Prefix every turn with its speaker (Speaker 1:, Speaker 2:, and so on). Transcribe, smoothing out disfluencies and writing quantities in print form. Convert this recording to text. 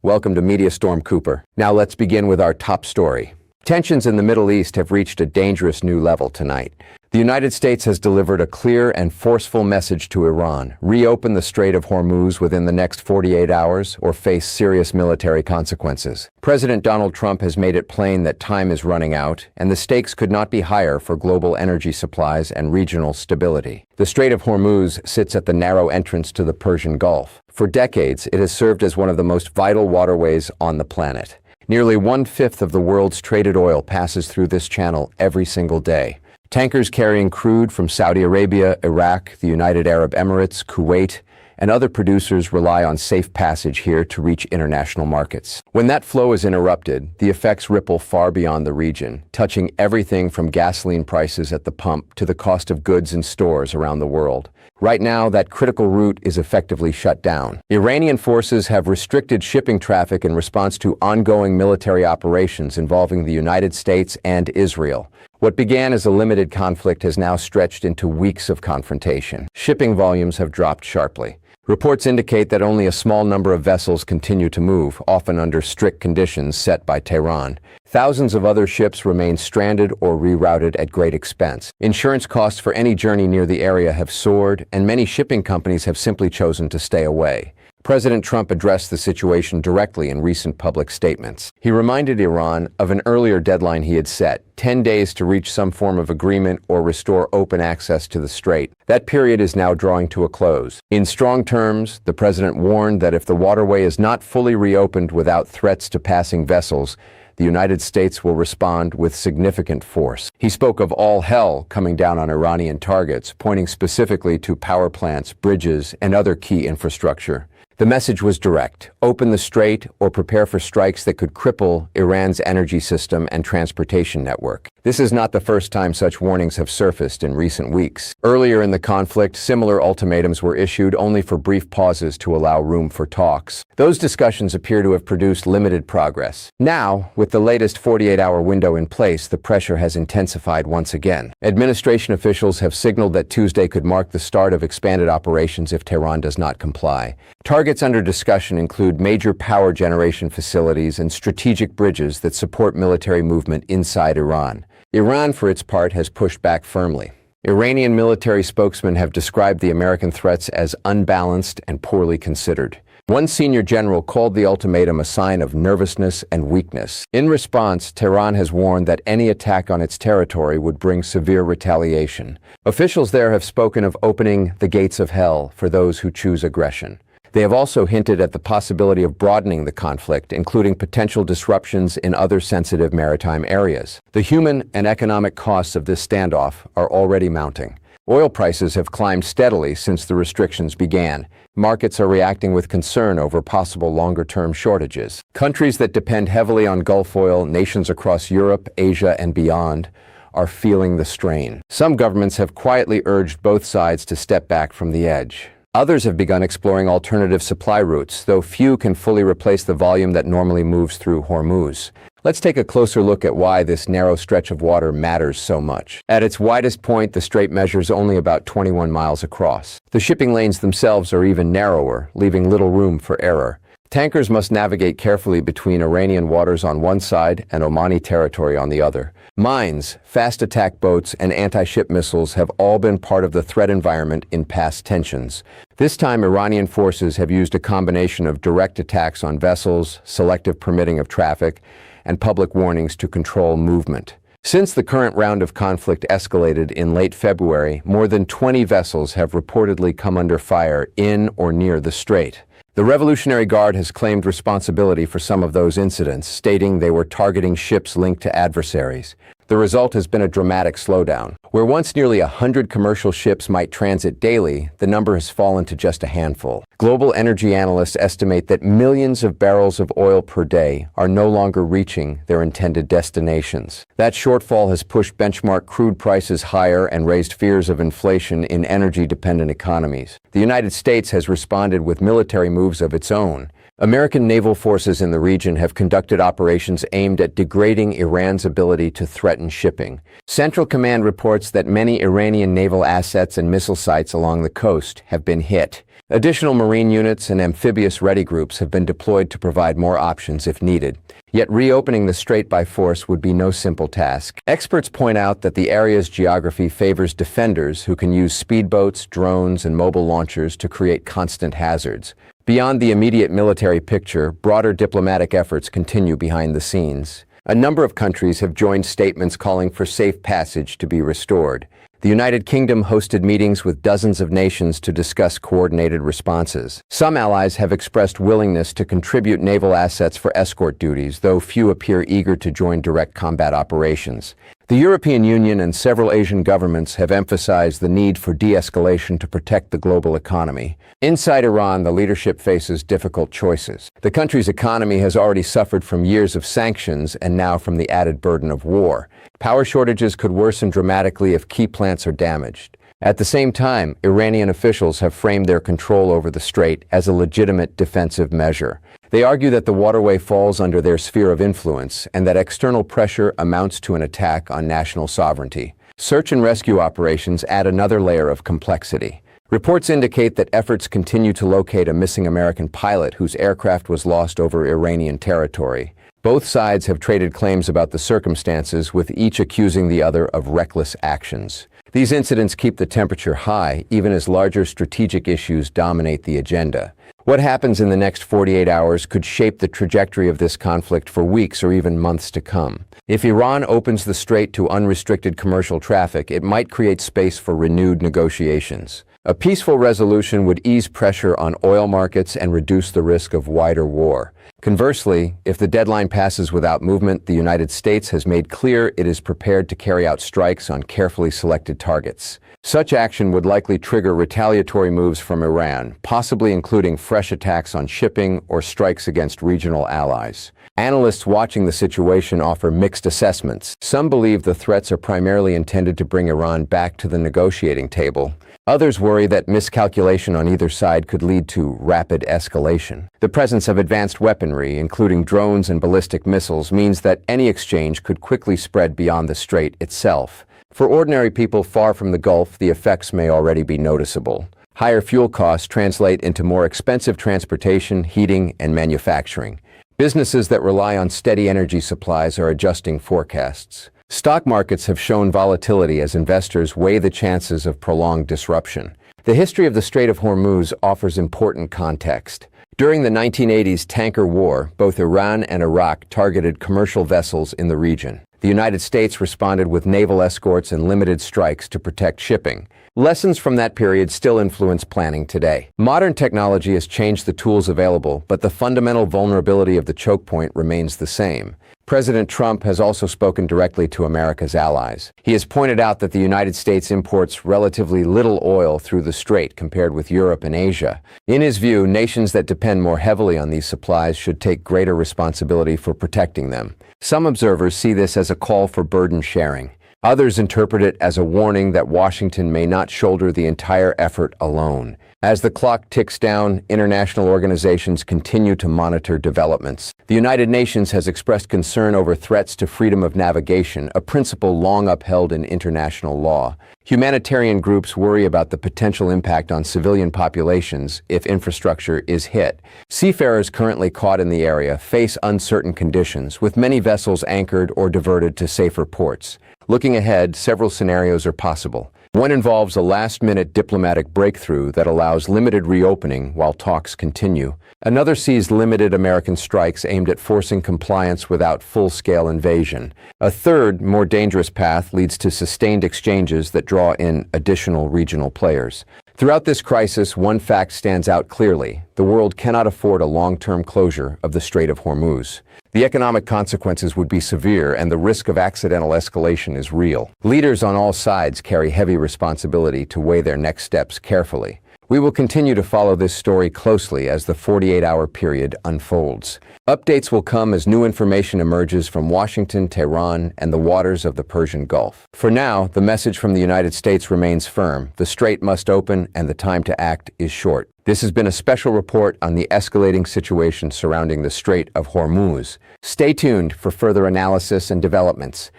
Speaker 1: Welcome to Media Storm Cooper. Now let's begin with our top story. Tensions in the Middle East have reached a dangerous new level tonight. The United States has delivered a clear and forceful message to Iran: reopen the Strait of Hormuz within the next 48 hours or face serious military consequences. President Donald Trump has made it plain that time is running out, and the stakes could not be higher for global energy supplies and regional stability. The Strait of Hormuz sits at the narrow entrance to the Persian Gulf. For decades, it has served as one of the most vital waterways on the planet. Nearly 1/5 of the world's traded oil passes through this channel every single day. Tankers carrying crude from Saudi Arabia, Iraq, the United Arab Emirates, Kuwait, and other producers rely on safe passage here to reach international markets. When that flow is interrupted, the effects ripple far beyond the region, touching everything from gasoline prices at the pump to the cost of goods in stores around the world. Right now, that critical route is effectively shut down. Iranian forces have restricted shipping traffic in response to ongoing military operations involving the United States and Israel. What began as a limited conflict has now stretched into weeks of confrontation. Shipping volumes have dropped sharply. Reports indicate that only a small number of vessels continue to move, often under strict conditions set by Tehran. Thousands of other ships remain stranded or rerouted at great expense. Insurance costs for any journey near the area have soared, and many shipping companies have simply chosen to stay away. President Trump addressed the situation directly in recent public statements. He reminded Iran of an earlier deadline he had set: 10 days to reach some form of agreement or restore open access to the strait. That period is now drawing to a close. In strong terms, the president warned that if the waterway is not fully reopened without threats to passing vessels, the United States will respond with significant force. He spoke of all hell coming down on Iranian targets, pointing specifically to power plants, bridges, and other key infrastructure. The message was direct: open the strait or prepare for strikes that could cripple Iran's energy system and transportation network. This is not the first time such warnings have surfaced in recent weeks. Earlier in the conflict, similar ultimatums were issued, only for brief pauses to allow room for talks. Those discussions appear to have produced limited progress. Now, with the latest 48-hour window in place, the pressure has intensified once again. Administration officials have signaled that Tuesday could mark the start of expanded operations if Tehran does not comply. Targets under discussion include major power generation facilities and strategic bridges that support military movement inside Iran. Iran, for its part, has pushed back firmly. Iranian military spokesmen have described the American threats as unbalanced and poorly considered. One senior general called the ultimatum a sign of nervousness and weakness. In response, Tehran has warned that any attack on its territory would bring severe retaliation. Officials there have spoken of opening the gates of hell for those who choose aggression. They have also hinted at the possibility of broadening the conflict, including potential disruptions in other sensitive maritime areas. The human and economic costs of this standoff are already mounting. Oil prices have climbed steadily since the restrictions began. Markets are reacting with concern over possible longer-term shortages. Countries that depend heavily on Gulf oil, nations across Europe, Asia, and beyond, are feeling the strain. Some governments have quietly urged both sides to step back from the edge. Others have begun exploring alternative supply routes, though few can fully replace the volume that normally moves through Hormuz. Let's take a closer look at why this narrow stretch of water matters so much. At its widest point, the strait measures only about 21 miles across. The shipping lanes themselves are even narrower, leaving little room for error. Tankers must navigate carefully between Iranian waters on one side and Omani territory on the other. Mines, fast attack boats, and anti-ship missiles have all been part of the threat environment in past tensions. This time, Iranian forces have used a combination of direct attacks on vessels, selective permitting of traffic, and public warnings to control movement. Since the current round of conflict escalated in late February, more than 20 vessels have reportedly come under fire in or near the strait. The Revolutionary Guard has claimed responsibility for some of those incidents, stating they were targeting ships linked to adversaries. The result has been a dramatic slowdown. Where once nearly 100 commercial ships might transit daily, the number has fallen to just a handful. Global energy analysts estimate that millions of barrels of oil per day are no longer reaching their intended destinations. That shortfall has pushed benchmark crude prices higher and raised fears of inflation in energy-dependent economies. The United States has responded with military moves of its own. American naval forces in the region have conducted operations aimed at degrading Iran's ability to threaten threaten shipping. Central Command reports that many Iranian naval assets and missile sites along the coast have been hit. Additional marine units and amphibious ready groups have been deployed to provide more options if needed. Yet reopening the strait by force would be no simple task. Experts point out that the area's geography favors defenders who can use speedboats, drones, and mobile launchers to create constant hazards. Beyond the immediate military picture, broader diplomatic efforts continue behind the scenes. A number of countries have joined statements calling for safe passage to be restored. The United Kingdom hosted meetings with dozens of nations to discuss coordinated responses. Some allies have expressed willingness to contribute naval assets for escort duties, though few appear eager to join direct combat operations. The European Union and several Asian governments have emphasized the need for de-escalation to protect the global economy. Inside Iran, the leadership faces difficult choices. The country's economy has already suffered from years of sanctions and now from the added burden of war. Power shortages could worsen dramatically if key plants are damaged. At the same time, Iranian officials have framed their control over the strait as a legitimate defensive measure. They argue that the waterway falls under their sphere of influence and that external pressure amounts to an attack on national sovereignty. Search and rescue operations add another layer of complexity. Reports indicate that efforts continue to locate a missing American pilot whose aircraft was lost over Iranian territory. Both sides have traded claims about the circumstances, with each accusing the other of reckless actions. These incidents keep the temperature high, even as larger strategic issues dominate the agenda. What happens in the next 48 hours could shape the trajectory of this conflict for weeks or even months to come. If Iran opens the strait to unrestricted commercial traffic, it might create space for renewed negotiations. A peaceful resolution would ease pressure on oil markets and reduce the risk of wider war. Conversely, if the deadline passes without movement, the United States has made clear it is prepared to carry out strikes on carefully selected targets. Such action would likely trigger retaliatory moves from Iran, possibly including fresh attacks on shipping or strikes against regional allies. Analysts watching the situation offer mixed assessments. Some believe the threats are primarily intended to bring Iran back to the negotiating table. Others worry that miscalculation on either side could lead to rapid escalation. The presence of advanced weaponry, including drones and ballistic missiles, means that any exchange could quickly spread beyond the strait itself. For ordinary people far from the Gulf, the effects may already be noticeable. Higher fuel costs translate into more expensive transportation, heating, and manufacturing. Businesses that rely on steady energy supplies are adjusting forecasts. Stock markets have shown volatility as investors weigh the chances of prolonged disruption. The history of the Strait of Hormuz offers important context. During the 1980s tanker war, both Iran and Iraq targeted commercial vessels in the region. The United States responded with naval escorts and limited strikes to protect shipping. Lessons from that period still influence planning today. Modern technology has changed the tools available, but the fundamental vulnerability of the choke point remains the same. President Trump has also spoken directly to America's allies. He has pointed out that the United States imports relatively little oil through the strait compared with Europe and Asia. In his view, nations that depend more heavily on these supplies should take greater responsibility for protecting them. Some observers see this as a call for burden sharing. Others interpret it as a warning that Washington may not shoulder the entire effort alone. As the clock ticks down, international organizations continue to monitor developments. The United Nations has expressed concern over threats to freedom of navigation, a principle long upheld in international law. Humanitarian groups worry about the potential impact on civilian populations if infrastructure is hit. Seafarers currently caught in the area face uncertain conditions, with many vessels anchored or diverted to safer ports. Looking ahead, several scenarios are possible. One involves a last-minute diplomatic breakthrough that allows limited reopening while talks continue. Another sees limited American strikes aimed at forcing compliance without full-scale invasion. A third, more dangerous path leads to sustained exchanges that draw in additional regional players. Throughout this crisis, one fact stands out clearly. The world cannot afford a long-term closure of the Strait of Hormuz. The economic consequences would be severe, and the risk of accidental escalation is real. Leaders on all sides carry heavy responsibility to weigh their next steps carefully. We will continue to follow this story closely as the 48-hour period unfolds. Updates will come as new information emerges from Washington, Tehran, and the waters of the Persian Gulf. For now, the message from the United States remains firm. The strait must open, and the time to act is short. This has been a special report on the escalating situation surrounding the Strait of Hormuz. Stay tuned for further analysis and developments.